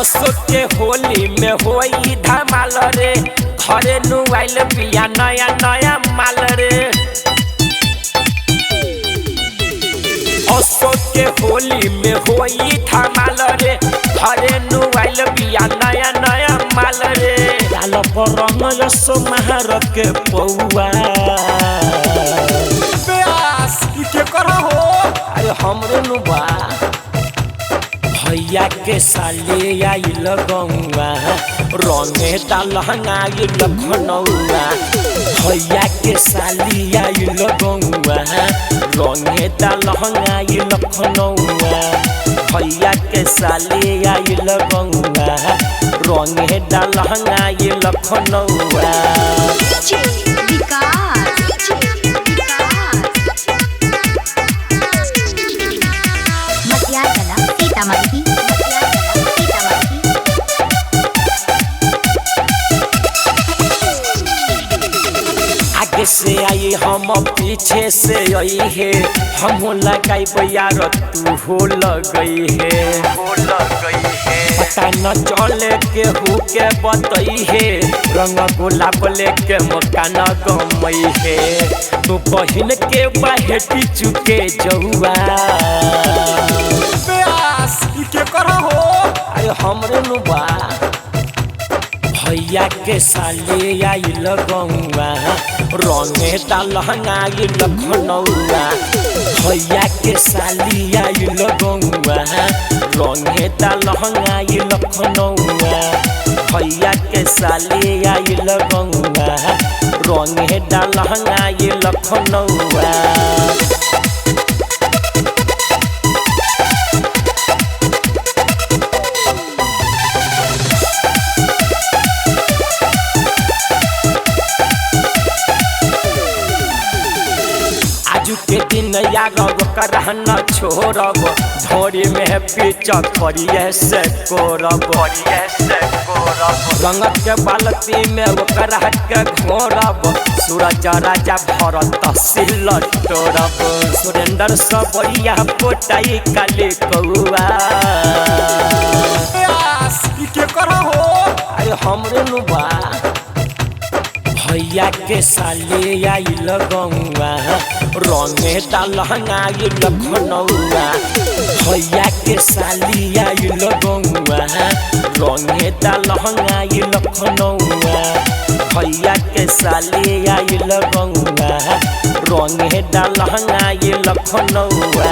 अशोक के होली में होई धमाल रे घरे नुआइल पिया नया नया माल रे। अशोक के होली में होई धमाल रे घरे नुआइल पिया नया नया माल रे। लाल पर रंग यसो महारत के पौआ प्यास के करा हो अरे हमरे नुबा भैया के साले आइल गौआ रंगे लहंगा लखनऊआ। भैया के साली आइल गौआ रंगे लहंगा लखनऊआ। भैया के साली आइल गौआ रंगे लहंगा लखनऊआ। आगे से आई हम पीछे से आई है हम लगाई यार तू हो लगई है पता न चले के हो के बतई है रंग गुलाब लेके मौका न गमई है तू बहिन के बाहेटी चुके जौआ प्यास के करा हो अरे हमरे नुबा भैया के साले आइल गौआ रंगे लहंगा लखनऊआ। भैया के साली आइल गौआ रंगे लहंगा लखनऊआ। भैया के साली आइल गौआ रंगे लहंगा लखनऊआ। आजू के दिन यागब करहन छोड़ब धोरी में पीच करिए से कोरब रंगत के बाल्टी में ओकर के घोरब सूरज राजा भरत सिल तोड़ब सुरेंद्र सबरिया पोटाई काले कौआ प्यास के करा हो अरे हमरे नुबा भैया के साले आइल गौआ रंगे लहंगा लखनऊआ। भैया के साली आइल गौआ रंगे लहंगा लखनऊआ। भैया के साली आइल गौआ रंगे लहंगा लखनऊआ।